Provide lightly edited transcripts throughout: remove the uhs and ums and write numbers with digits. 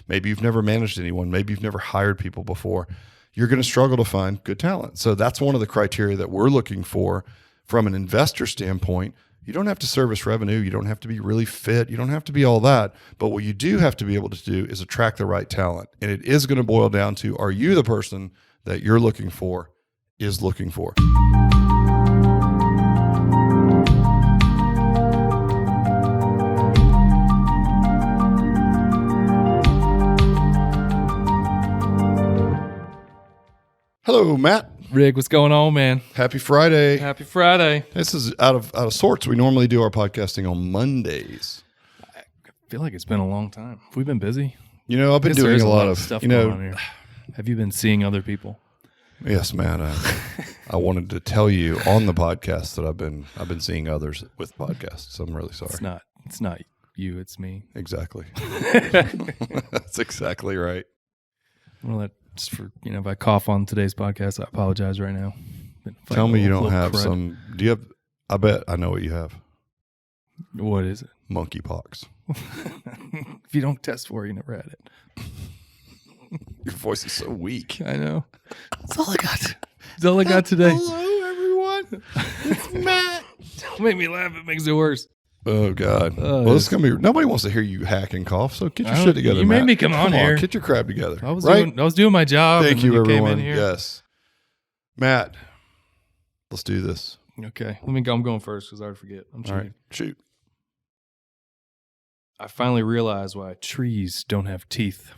Maybe you've never managed anyone. Maybe you've never hired people before. You're going to struggle to find good talent. So that's one of the criteria that we're looking for from an investor standpoint. You don't have to service revenue. You don't have to be really fit. You don't have to be all that. But what you do have to be able to do is attract the right talent. And it is going to boil down to, are you the person that you're looking for is looking for? Hello, Matt. Rick, what's going on, man? Happy Friday. Happy Friday. This is out of sorts. We normally do our podcasting on Mondays. I feel like it's been a long time. Have we been busy? You know, I've been doing a lot of stuff you going know. on here. Have you been seeing other people? Yes, Matt. I wanted to tell you on the podcast that I've been seeing others with podcasts. I'm really sorry. It's not you. It's me. Exactly. That's exactly right. I'm gonna let just for if I cough on today's podcast, I apologize right now. Tell me you don't have some. Do you have? I bet I know what you have. What is it? Monkeypox. If you don't test for it, you never had it. Your voice is so weak. I know. That's all I got. That's all I got today. Hello, everyone. It's Matt. Don't make me laugh. It makes it worse. Oh God! Well, this is gonna be. Nobody wants to hear you hack and cough. So get your shit together. You Matt. made me come on here. Get your crap together. I was doing my job. Thank you, everyone. Came in here. Yes, Matt. Let's do this. Okay, let me go. I'm going first because I already forget. I'm All cheating. right, shoot. I finally realized why trees don't have teeth.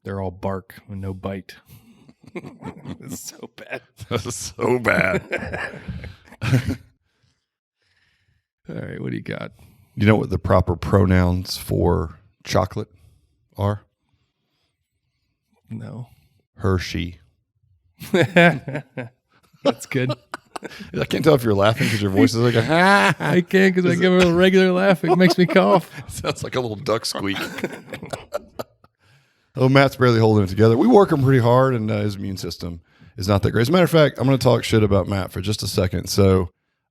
They're all bark and no bite. It's so bad. That's so bad. All right, what do you got? You know what the proper pronouns for chocolate are? No. Hershey. That's good. I can't tell if you're laughing because your voice is like I can't because I give a regular laugh. It makes me cough. Sounds like a little duck squeak. Oh, Matt's barely holding it together. We work him pretty hard, and his immune system is not that great. As a matter of fact, I'm going to talk shit about Matt for just a second. So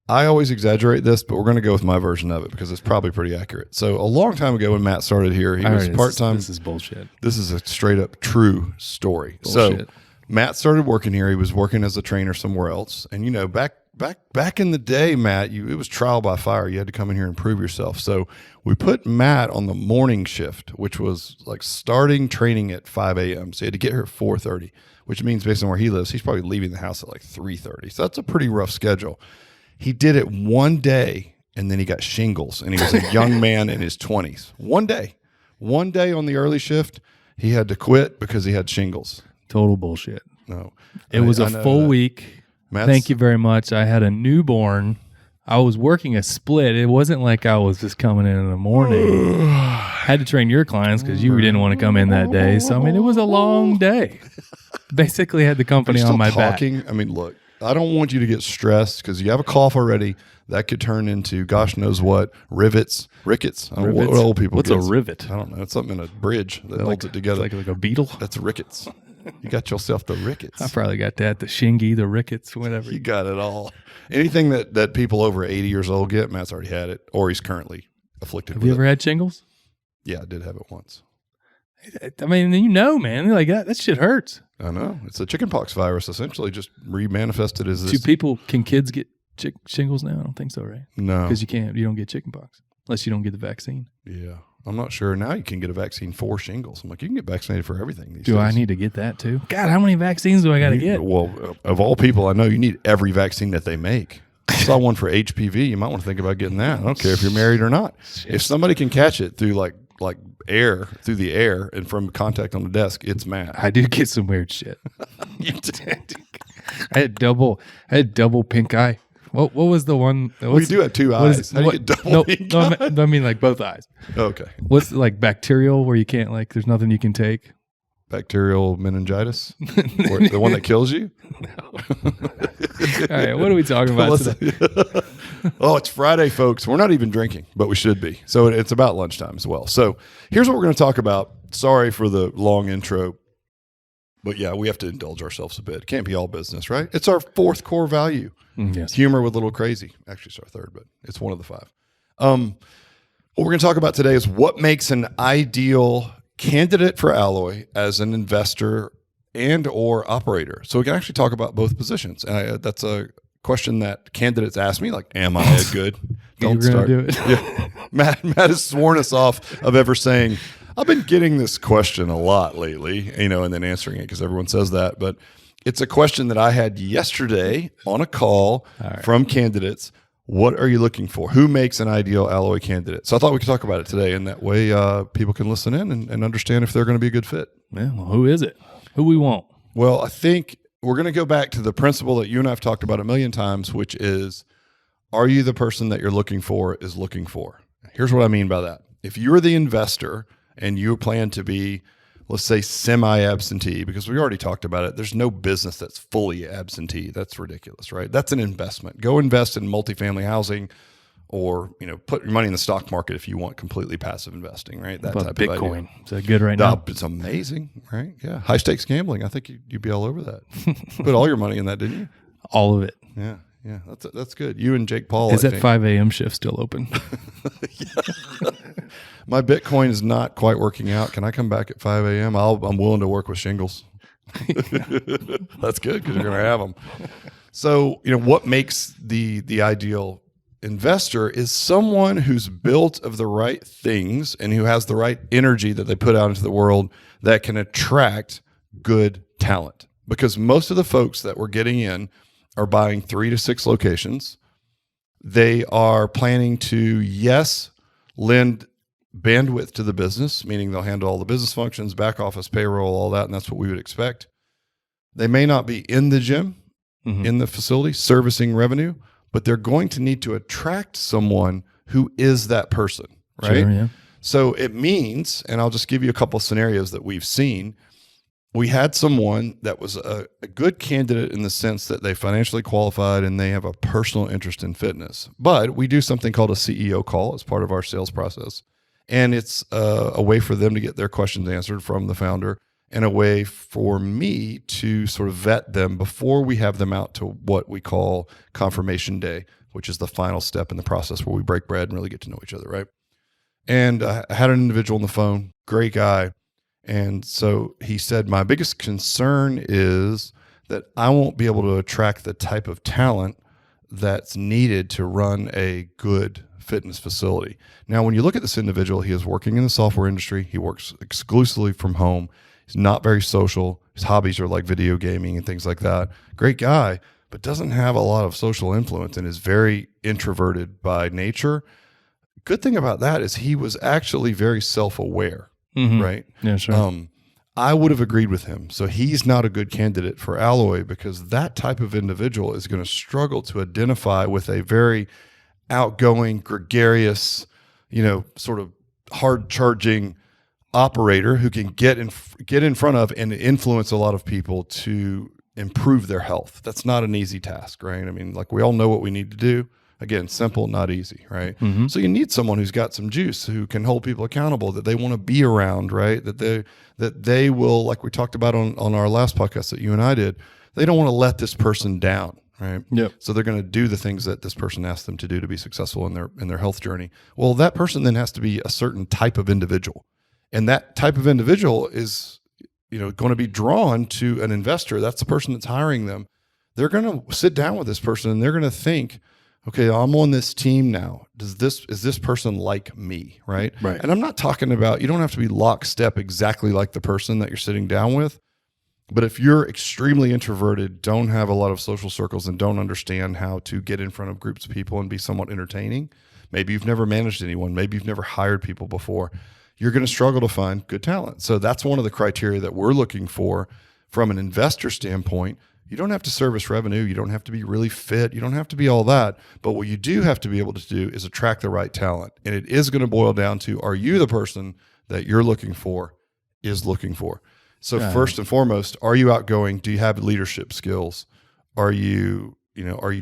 I always exaggerate this, but we're going to go with my version of it because it's probably pretty accurate. So a long time ago when Matt started here, he was part-time. This is bullshit. This is a straight up true story. Bullshit. So Matt started working here. He was working as a trainer somewhere else. And back in the day, Matt, it was trial by fire. You had to come in here and prove yourself. So we put Matt on the morning shift, which was like starting training at 5 a.m. So he had to get here at 4:30, which means based on where he lives, he's probably leaving the house at like 3:30. So that's a pretty rough schedule. He did it one day, and then he got shingles, and he was a young man in his 20s. One day on the early shift, he had to quit because he had shingles. Total bullshit. No, It was a full week. Thank you very much. I had a newborn. I was working a split. It wasn't like I was just coming in the morning. Had to train your clients because you didn't want to come in that day. So, I mean, it was a long day. Basically had the company on my back. I mean, look, I don't want you to get stressed because you have a cough already. That could turn into gosh knows what, rickets. I don't know what old people What's get. a rivet? I don't know. It's something in a bridge that holds it together. Like a beetle? That's rickets. You got yourself the rickets. I probably got that, the shingy, the rickets, whatever. You got it all. Anything that people over 80 years old get, Matt's already had it, or he's currently afflicted with it. Have you ever had shingles? Yeah, I did have it once. I mean, man, like that shit hurts. I know. It's a chickenpox virus, essentially, just remanifested as this. Can kids get shingles now? I don't think so, right? No. Because you don't get chickenpox unless you don't get the vaccine. Yeah. I'm not sure. Now you can get a vaccine for shingles. I'm like, you can get vaccinated for everything these days. Do I need to get that too? God, how many vaccines do I got to get? Well, of all people, I know you need every vaccine that they make. I saw one for HPV. You might want to think about getting that. I don't care if you're married or not. Shit. If somebody can catch it through like air, through the air and from contact on the desk, it's Matt. I do get some weird shit. You did. I had double pink eye. What was the one? We do have two eyes. How do you get double pink eye? I mean like both eyes. Okay. What's like bacterial where you can't there's nothing you can take? Bacterial meningitis? The one that kills you? No. All right, what are we talking about today? Oh, it's Friday, folks. We're not even drinking, but we should be. So it's about lunchtime as well. So here's what we're going to talk about. Sorry for the long intro, but yeah, we have to indulge ourselves a bit. It can't be all business, right? It's our fourth core value. Yes. Humor with a little crazy. Actually, it's our third, but it's one of the five. What we're going to talk about today is what makes an ideal candidate for Alloy as an investor and or operator. So we can actually talk about both positions. That's a question that candidates ask me, like, am I a good? Don't start. Do it. Yeah. Matt has sworn us off of ever saying, I've been getting this question a lot lately, and then answering it because everyone says that. But it's a question that I had yesterday on a call from candidates. What are you looking for? Who makes an ideal Alloy candidate? So I thought we could talk about it today, and that way people can listen in and understand if they're going to be a good fit. Yeah, well, who is it? Who we want? Well, I think we're going to go back to the principle that you and I have talked about a million times, which is, are you the person that you're looking for is looking for? Here's what I mean by that. If you're the investor and you plan to be, let's say, semi-absentee, because we already talked about it, there's no business that's fully absentee. That's ridiculous, right? That's an investment. Go invest in multifamily housing, or put your money in the stock market if you want completely passive investing, right? That type Bitcoin. of idea. Is that good right now? It's amazing, right? Yeah, high stakes gambling. I think you'd be all over that. Put all your money in that, didn't you? All of it. Yeah. That's good. You and Jake Paul. Is that 5 a.m. shift still open? My Bitcoin is not quite working out. Can I come back at 5 a.m.? I'm willing to work with shingles. That's good because you're going to have them. So, what makes the ideal investor is someone who's built of the right things and who has the right energy that they put out into the world that can attract good talent. Because most of the folks that we're getting in are buying 3 to 6 locations. They are planning to, lend bandwidth to the business, meaning they'll handle all the business functions, back office, payroll, all that, and that's what we would expect. They may not be in the gym, in the facility, servicing revenue, but they're going to need to attract someone who is that person, right? Sure, yeah. So it means, and I'll just give you a couple of scenarios that we've seen. We had someone that was a good candidate in the sense that they financially qualified and they have a personal interest in fitness. But we do something called a CEO call as part of our sales process. And it's a way for them to get their questions answered from the founder, and a way for me to sort of vet them before we have them out to what we call confirmation day, which is the final step in the process where we break bread and really get to know each other, right? And I had an individual on the phone, great guy. And so he said, my biggest concern is that I won't be able to attract the type of talent that's needed to run a good fitness facility. Now, when you look at this individual, he is working in the software industry. He works exclusively from home. He's not very social. His hobbies are like video gaming and things like that. Great guy, but doesn't have a lot of social influence and is very introverted by nature. Good thing about that is he was actually very self-aware. Right? Yeah, sure. I would have agreed with him. So he's not a good candidate for Alloy because that type of individual is going to struggle to identify with a very outgoing, gregarious, sort of hard charging operator who can get in front of and influence a lot of people to improve their health. That's not an easy task, right? I mean, like, we all know what we need to do. Again, simple, not easy, right? So you need someone who's got some juice, who can hold people accountable, that they want to be around, right? That they will, like we talked about on our last podcast that you and I did, they don't want to let this person down, right? Yep. So they're going to do the things that this person asked them to do to be successful in their health journey. Well, that person then has to be a certain type of individual, and that type of individual is, going to be drawn to an investor. That's the person that's hiring them. They're going to sit down with this person and they're going to think, okay, I'm on this team now. Is this person like me, right? Right. And I'm not talking about, you don't have to be lockstep exactly like the person that you're sitting down with. But if you're extremely introverted, don't have a lot of social circles, and don't understand how to get in front of groups of people and be somewhat entertaining, maybe you've never managed anyone, maybe you've never hired people before, you're going to struggle to find good talent. So that's one of the criteria that we're looking for from an investor standpoint. You don't have to service revenue. You don't have to be really fit. You don't have to be all that. But what you do have to be able to do is attract the right talent. And it is going to boil down to, are you the person that you're looking for is looking for? So first and foremost, are you outgoing? Do you have leadership skills? Are you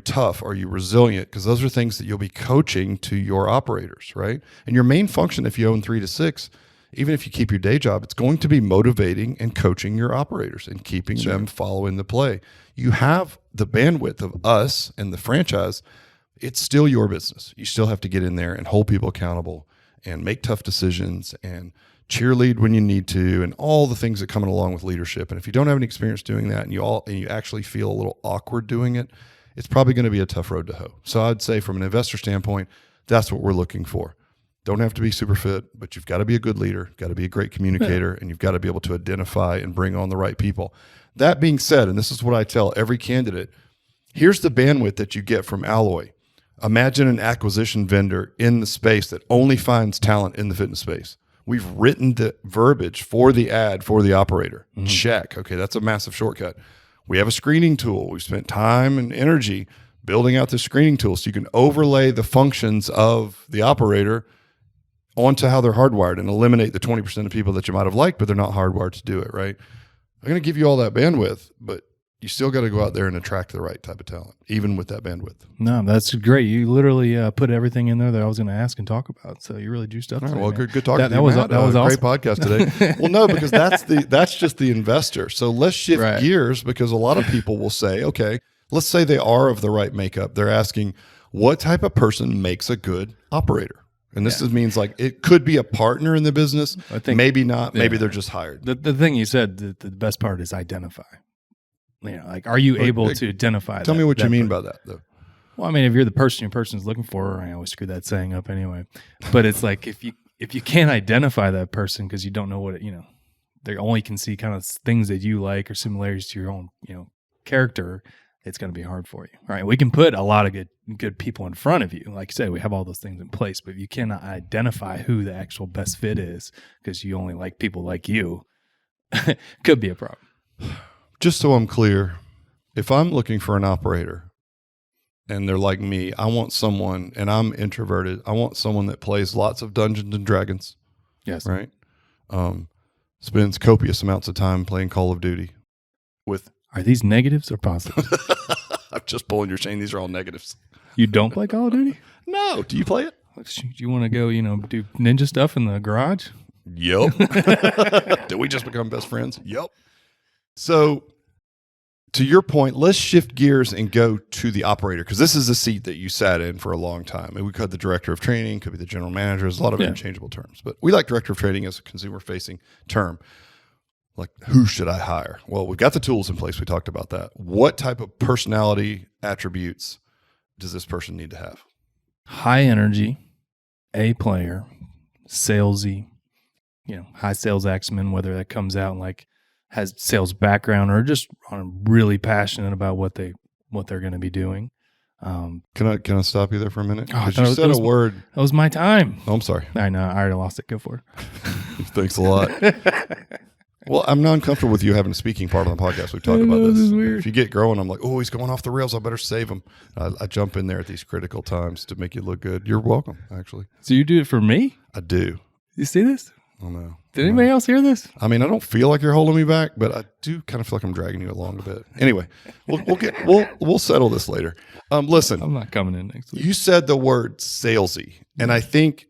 tough? Are you resilient? Because those are things that you'll be coaching to your operators, right? And your main function, if you own 3 to 6, even if you keep your day job, it's going to be motivating and coaching your operators and keeping them following the play. You have the bandwidth of us and the franchise. It's still your business. You still have to get in there and hold people accountable and make tough decisions and cheerlead when you need to, and all the things that come along with leadership. And if you don't have any experience doing that, and you actually feel a little awkward doing it, it's probably going to be a tough road to hoe. So I'd say from an investor standpoint, that's what we're looking for. Don't have to be super fit, but you've got to be a good leader, got to be a great communicator, and you've got to be able to identify and bring on the right people. That being said, and this is what I tell every candidate, here's the bandwidth that you get from Alloy. Imagine an acquisition vendor in the space that only finds talent in the fitness space. We've written the verbiage for the ad for the operator. Mm-hmm. Check. Okay, that's a massive shortcut. We have a screening tool. We've spent time and energy building out this screening tool so you can overlay the functions of the operator onto how they're hardwired and eliminate the 20% of people that you might have liked, but they're not hardwired to do it, right? I'm going to give you all that bandwidth, but you still got to go out there and attract the right type of talent, even with that bandwidth. No, that's great. You literally put everything in there that I was going to ask and talk about. So you really juiced up. All right, today, well, man. good talking to you, that was Matt. That was awesome. Great podcast today. Well, no, because that's just the investor. So let's shift gears, because a lot of people will say, okay, let's say they are of the right makeup. They're asking, what type of person makes a good operator? And this means like it could be a partner in the business. I think, maybe not. Maybe they're just hired. The thing you said, the best part is identify. You know, like, are you able to identify? Tell me what you mean by that, though. Well, I mean, if you're the person your person's looking for, I always screw that saying up anyway. But it's like if you can't identify that person because you don't know what they only can see kind of things that you like or similarities to your own character. It's going to be hard for you. All right. We can put a lot of good people in front of you. Like you said, we have all those things in place, but if you cannot identify who the actual best fit is because you only like people like you, could be a problem. Just so I'm clear, if I'm looking for an operator and they're like me, I want someone, and I'm introverted, I want someone that plays lots of Dungeons and Dragons. Yes. Right? Spends copious amounts of time playing Call of Duty with... Are these negatives or positives? I'm just pulling your chain. These are all negatives. You don't play Call of Duty? No. Do you play it? Do you want to go, do ninja stuff in the garage? Yep. Did we just become best friends? Yep. So to your point, let's shift gears and go to the operator, because this is a seat that you sat in for a long time. And we could the director of training, could be the general manager. There's a lot of interchangeable terms, but we like director of training as a consumer-facing term. Like, who should I hire? Well, we've got the tools in place. We talked about that. What type of personality attributes does this person need to have? High energy, A player, salesy, high sales acumen, whether that comes out like has sales background or just really passionate about what they're going to be doing. Can I stop you there for a minute? Because you said a word. That was my time. Oh, I'm sorry. I know. I already lost it. Go for it. Thanks a lot. Well, I'm not uncomfortable with you having a speaking part on the podcast. We've talked about this. This is weird. If you get growing, I'm like, oh, he's going off the rails. I better save him. I jump in there at these critical times to make you look good. You're welcome, actually. So you do it for me? I do. You see this? Oh, no. Did anybody else hear this? I mean, I don't feel like you're holding me back, but I do kind of feel like I'm dragging you along a bit. Anyway, we'll settle this later. Listen, I'm not coming in next week. You said the word salesy, and I think,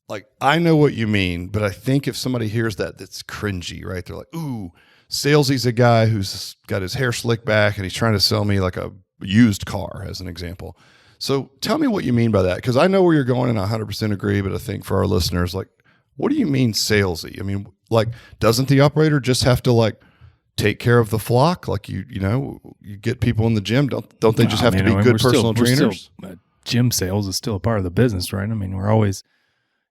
like, I know what you mean, but I think if somebody hears that, that's cringy, right? They're like, ooh, salesy's a guy who's got his hair slicked back and he's trying to sell me like a used car, as an example. So tell me what you mean by that, because I know where you're going and I 100% agree, but I think for our listeners, like, what do you mean salesy? I mean, like, doesn't the operator just have to like take care of the flock? Like you get people in the gym. Don't they just have to be good personal trainers? Gym sales is still a part of the business, right? I mean, we're always,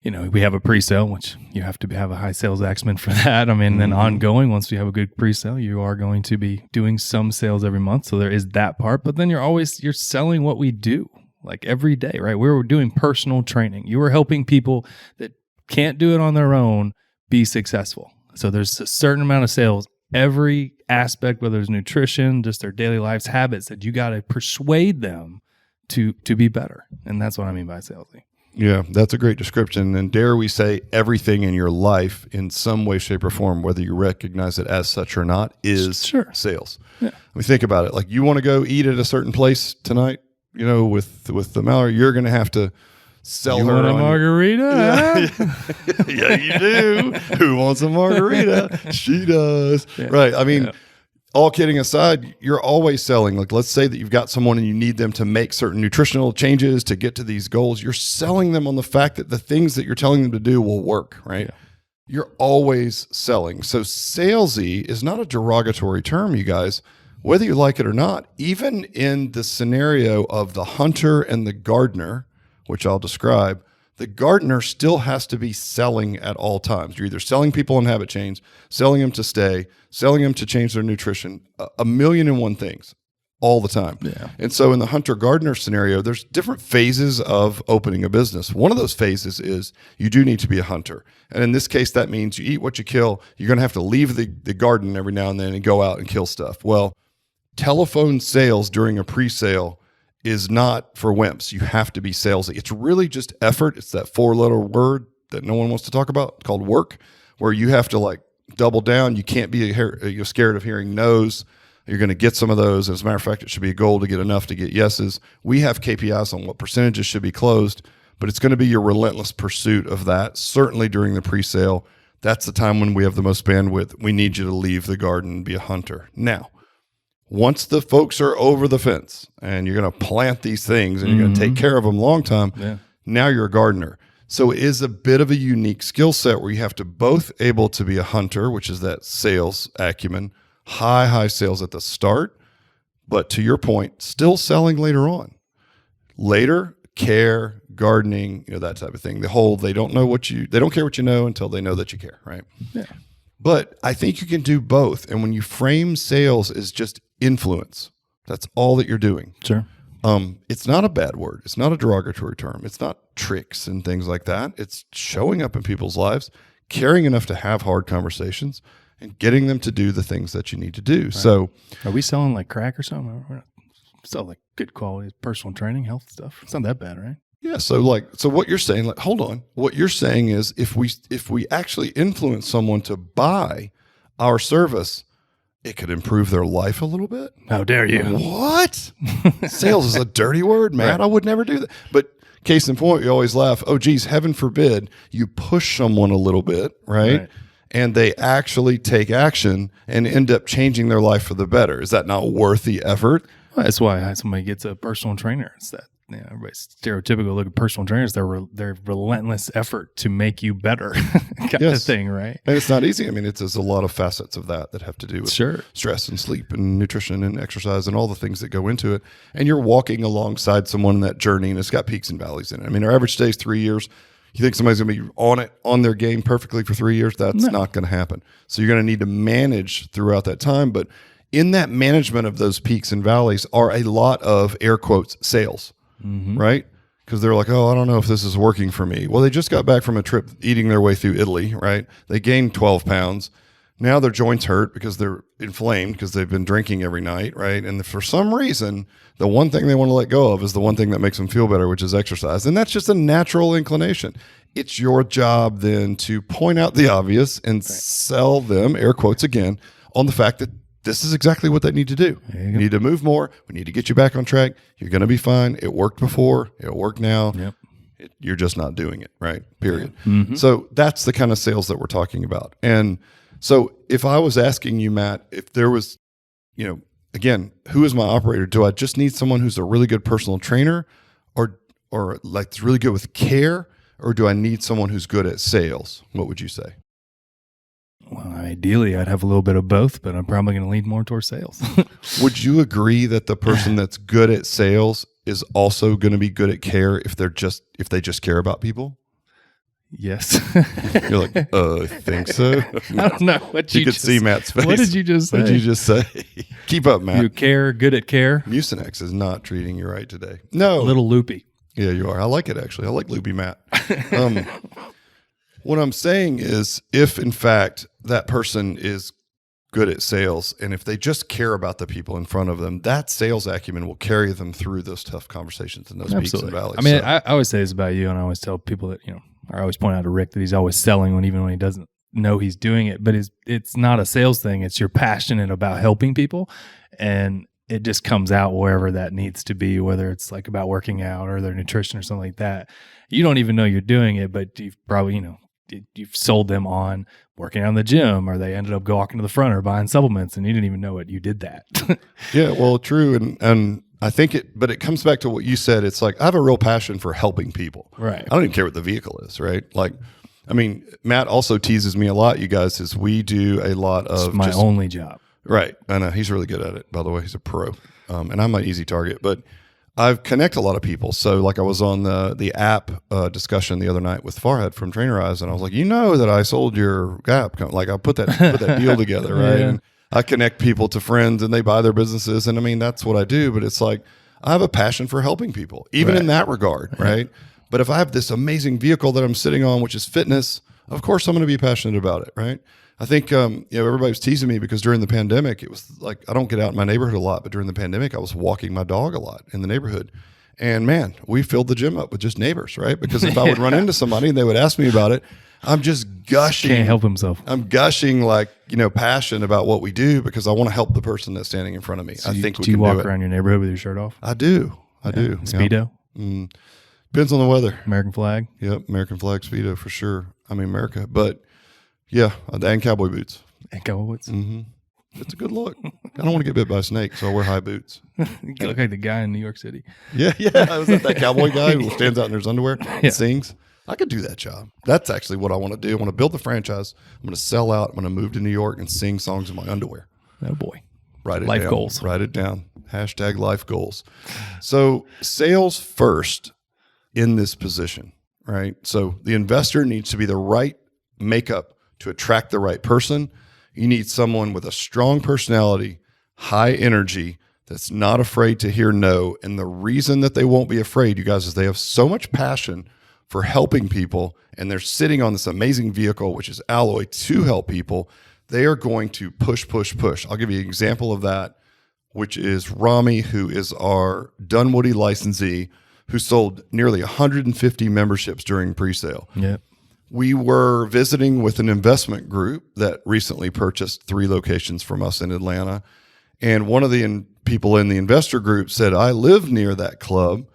we have a pre-sale, which you have to have a high sales acumen for that. I mean, then ongoing, once you have a good pre-sale, you are going to be doing some sales every month. So there is that part, but then you're selling what we do like every day, right? We're doing personal training. You are helping people that can't do it on their own be successful. So there's a certain amount of sales, every aspect, whether it's nutrition, just their daily lives, habits, that you got to persuade them to be better. And that's what I mean by salesy. Yeah, that's a great description. And dare we say everything in your life in some way, shape, or form, whether you recognize it as such or not, is sales. Yeah. I mean, think about it. Like, you want to go eat at a certain place tonight, with the Mallory, you're going to have to sell you her want a margarita. Yeah, you do. Who wants a margarita? She does. Yeah. Right. I mean, all kidding aside, you're always selling. Like, let's say that you've got someone and you need them to make certain nutritional changes to get to these goals. You're selling them on the fact that the things that you're telling them to do will work, right? Yeah. You're always selling. So salesy is not a derogatory term, you guys, whether you like it or not. Even in the scenario of the hunter and the gardener, which I'll describe, the gardener still has to be selling at all times. You're either selling people on habit change, selling them to stay, selling them to change their nutrition, a million and one things all the time. Yeah. And so in the hunter-gardener scenario, there's different phases of opening a business. One of those phases is you do need to be a hunter. And in this case, that means you eat what you kill. You're going to have to leave the garden every now and then and go out and kill stuff. Well, telephone sales during a pre-sale is not for wimps. You have to be salesy. It's really just effort. It's that 4-letter word that no one wants to talk about called work, where you have to like double down. You can't be you're scared of hearing no's. You're going to get some of those. As a matter of fact, it should be a goal to get enough to get yeses. We have KPIs on what percentages should be closed, but it's going to be your relentless pursuit of that. Certainly during the pre-sale, that's the time when we have the most bandwidth. We need you to leave the garden and be a hunter. Now, once the folks are over the fence and you're going to plant these things and you're going to take care of them long time, now you're a gardener. So it is a bit of a unique skill set where you have to both able to be a hunter, which is that sales acumen, high sales at the start, but to your point, still selling later on. Later, care, gardening, that type of thing. They don't care what you know until they know that you care, right? Yeah. But I think you can do both. And when you frame sales as just influence, that's all that you're doing. Sure. It's not a bad word. It's not a derogatory term. It's not tricks and things like that. It's showing up in people's lives, caring enough to have hard conversations, and getting them to do the things that you need to do. Right. So, are we selling like crack or something? We're not selling like good quality personal training, health stuff. It's not that bad, right? Yeah. So what you're saying, hold on. What you're saying is if we actually influence someone to buy our service, it could improve their life a little bit. How dare you? What? Sales is a dirty word, man. Right. I would never do that. But case in point, you always laugh. Oh, geez, heaven forbid you push someone a little bit, right? And they actually take action and end up changing their life for the better. Is that not worth the effort? Well, that's why somebody gets a personal trainer. It's that. Everybody's stereotypical look at personal trainers. Their relentless effort to make you better kind of thing, right? And it's not easy. I mean, there's a lot of facets of that have to do with stress and sleep and nutrition and exercise and all the things that go into it. And you're walking alongside someone in that journey, and it's got peaks and valleys in it. I mean, our average stay is 3 years. You think somebody's going to be on their game perfectly for 3 years? That's not going to happen. So you're going to need to manage throughout that time. But in that management of those peaks and valleys are a lot of air quotes sales. Mm-hmm. Right? Because they're like, oh, I don't know if this is working for me. Well, they just got back from a trip eating their way through Italy, right? They gained 12 pounds. Now their joints hurt because they're inflamed because they've been drinking every night, right? And for some reason, the one thing they want to let go of is the one thing that makes them feel better, which is exercise. And that's just a natural inclination. It's your job then to point out the obvious and sell them, air quotes again, on the fact that this is exactly what they need to do. You need to move more. We need to get you back on track. You're going to be fine. It worked before. It'll work now. Yep. You're just not doing it, right? Period. Mm-hmm. So that's the kind of sales that we're talking about. And so if I was asking you, Matt, if there was, again, who is my operator? Do I just need someone who's a really good personal trainer or like that's really good with care? Or do I need someone who's good at sales? What would you say? Well, ideally, I'd have a little bit of both, but I'm probably going to lean more towards sales. Would you agree that the person that's good at sales is also going to be good at care if they just care about people? Yes. You're like, I think so. I don't know what you could see Matt's face. What did you just say? What did you just say? Keep up, Matt. You care, good at care. Mucinex is not treating you right today. No. A little loopy. Yeah, you are. I like it, actually. I like loopy Matt. What I'm saying is if, in fact, that person is good at sales and if they just care about the people in front of them, that sales acumen will carry them through those tough conversations and those peaks and valleys. I mean, I always say this about you, and I always tell people that, I always point out to Rick that he's always selling even when he doesn't know he's doing it. But it's not a sales thing. It's you're passionate about helping people, and it just comes out wherever that needs to be, whether it's like about working out or their nutrition or something like that. You don't even know you're doing it, but you've probably, you've sold them on working out in the gym, or they ended up walking to the front or buying supplements, and you didn't even know it. You did that. Yeah, well, true. And I think but it comes back to what you said. It's like, I have a real passion for helping people. Right. I don't even care what the vehicle is, right? Like, I mean, Matt also teases me a lot, you guys, is we do a lot of it's my only job. Right. I know. He's really good at it, by the way. He's a pro. And I'm an easy target, but I've connect a lot of people. So like I was on the app discussion the other night with Farhad from Trainerize, and I was like, that I sold your app. Like I put that deal together, right? Yeah. And I connect people to friends, and they buy their businesses. And I mean, that's what I do. But it's like, I have a passion for helping people, even in that regard, right? But if I have this amazing vehicle that I'm sitting on, which is fitness, of course I'm going to be passionate about it, right? I think, everybody was teasing me because during the pandemic, it was like, I don't get out in my neighborhood a lot, but during the pandemic, I was walking my dog a lot in the neighborhood. And man, we filled the gym up with just neighbors, right? Because if I would run into somebody and they would ask me about it, I'm just gushing. Can't help himself. I'm gushing like, passion about what we do because I want to help the person that's standing in front of me. So I think we do can you do walk around your neighborhood with your shirt off? I do. Speedo? Yeah. Depends on the weather. American flag? Yep, American flag Speedo for sure. I mean, America. But yeah, and cowboy boots. And cowboy boots? Mm-hmm. It's a good look. I don't want to get bit by a snake, so I wear high boots. You look like the guy in New York City. Yeah. I was that cowboy guy who stands out in his underwear and sings. I could do that job. That's actually what I want to do. I want to build the franchise. I'm going to sell out. I'm going to move to New York and sing songs in my underwear. Oh, boy. Write it life down. Goals. Write it down. # life goals. So sales first in this position, right? So the investor needs to be the right makeup to attract the right person. You need someone with a strong personality, high energy, that's not afraid to hear no. And the reason that they won't be afraid, you guys, is they have so much passion for helping people, and they're sitting on this amazing vehicle, which is Alloy, to help people. They are going to push. I'll give you an example of that, which is Rami, who is our Dunwoody licensee, who sold nearly 150 memberships during pre-sale. Yep. We were visiting with an investment group that recently purchased 3 locations from us in Atlanta. And one of the people in the investor group said, I live near that club.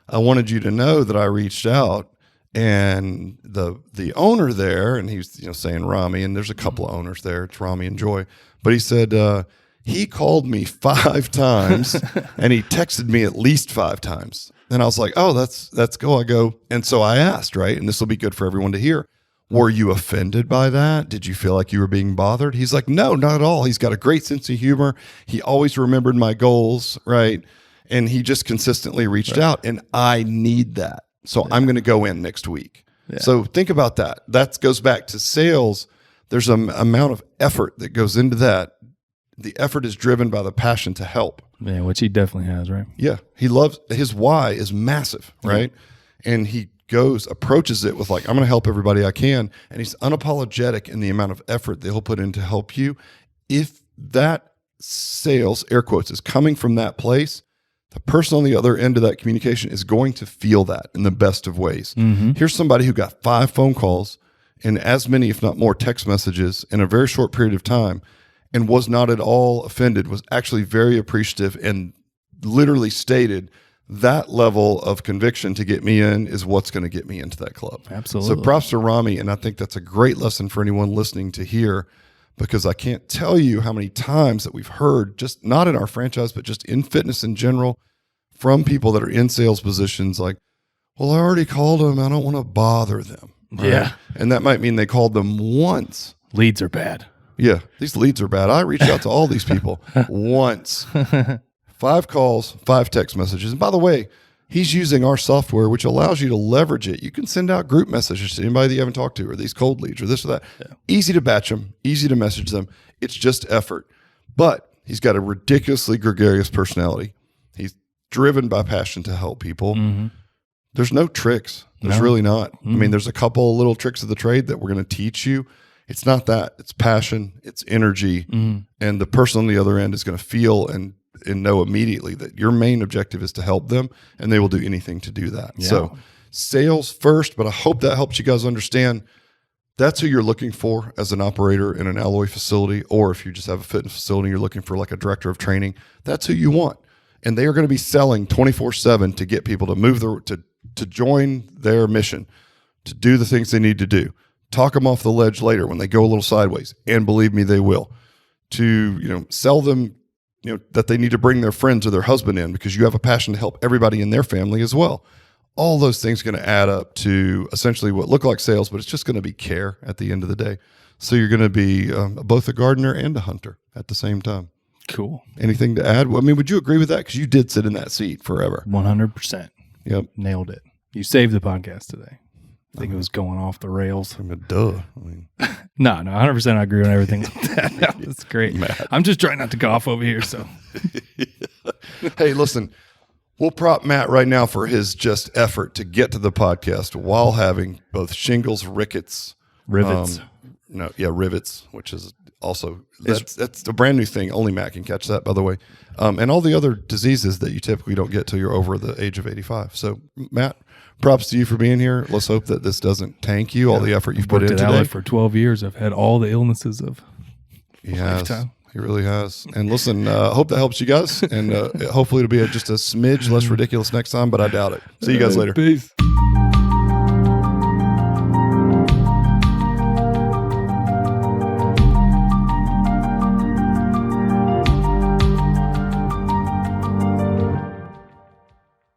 I wanted you to know that I reached out. And the owner there, and he's saying Rami, and there's a couple of owners there. It's Rami and Joy. But he said, he called me 5 times and he texted me at least 5 times. And I was like, oh, that's cool. I go, and so I asked, right? And this will be good for everyone to hear. Were you offended by that? Did you feel like you were being bothered? He's like, no, not at all. He's got a great sense of humor. He always remembered my goals, right? And he just consistently reached out, and I need that. So I'm going to go in next week. Yeah. So think about that. That goes back to sales. There's an amount of effort that goes into that. The effort is driven by the passion to help. Yeah, which he definitely has, right? Yeah. He loves, his why is massive, right? Yeah. And he approaches it with like, I'm going to help everybody I can. And he's unapologetic in the amount of effort that he'll put in to help you. If that sales, air quotes, is coming from that place, the person on the other end of that communication is going to feel that in the best of ways. Mm-hmm. Here's somebody who got 5 phone calls and as many, if not more, text messages in a very short period of time, and was not at all offended, was actually very appreciative, and literally stated, that level of conviction to get me in is what's going to get me into that club. Absolutely. So props to Rami, and I think that's a great lesson for anyone listening to hear, because I can't tell you how many times that we've heard, just not in our franchise, but just in fitness in general, from people that are in sales positions like, well, I already called them. I don't want to bother them. Right? Yeah. And that might mean they called them once. Leads are bad. Yeah. These leads are bad. I reached out to all these people once. 5 calls, 5 text messages. And by the way, he's using our software, which allows you to leverage it. You can send out group messages to anybody that you haven't talked to, or these cold leads, or this or that. Yeah. Easy to batch them, easy to message them. It's just effort. But he's got a ridiculously gregarious personality. He's driven by passion to help people. Mm-hmm. There's no tricks. There's really not. Mm-hmm. I mean, there's a couple little tricks of the trade that we're going to teach you. It's not that. It's passion. It's energy. Mm-hmm. And the person on the other end is going to feel and know immediately that your main objective is to help them, and they will do anything to do that. Yeah. So sales first, but I hope that helps you guys understand that's who you're looking for as an operator in an Alloy facility, or if you just have a fitness facility, you're looking for like a director of training, that's who you want. And they are going to be selling 24/7 to get people to move to join their mission, to do the things they need to do. talk them off the ledge later when they go a little sideways, and believe me, they will. To sell them that they need to bring their friends or their husband in because you have a passion to help everybody in their family as well. All those things are going to add up to essentially what look like sales, but it's just going to be care at the end of the day. So you're going to be both a gardener and a hunter at the same time. Cool. Anything to add? I mean, would you agree with that? Because you did sit in that seat forever. 100%. Yep. Nailed it. You saved the podcast today. I think it was going off the rails. I mean, duh. I mean, no, 100% I agree on everything. That's great. Matt. I'm just trying not to cough over here. So, hey, listen, we'll prop Matt right now for his just effort to get to the podcast while having both shingles, rickets, rivets. Rivets, which is also that's a brand new thing. Only Matt can catch that, by the way, and all the other diseases that you typically don't get till you're over the age of 85. So, Matt, props to you for being here. Let's hope that this doesn't tank you. All the effort you've put in today. For 12 years, I've had all the illnesses of lifetime. He really has. And listen, I hope that helps you guys. And hopefully it'll be just a smidge less ridiculous next time, but I doubt it. See you guys later. Peace.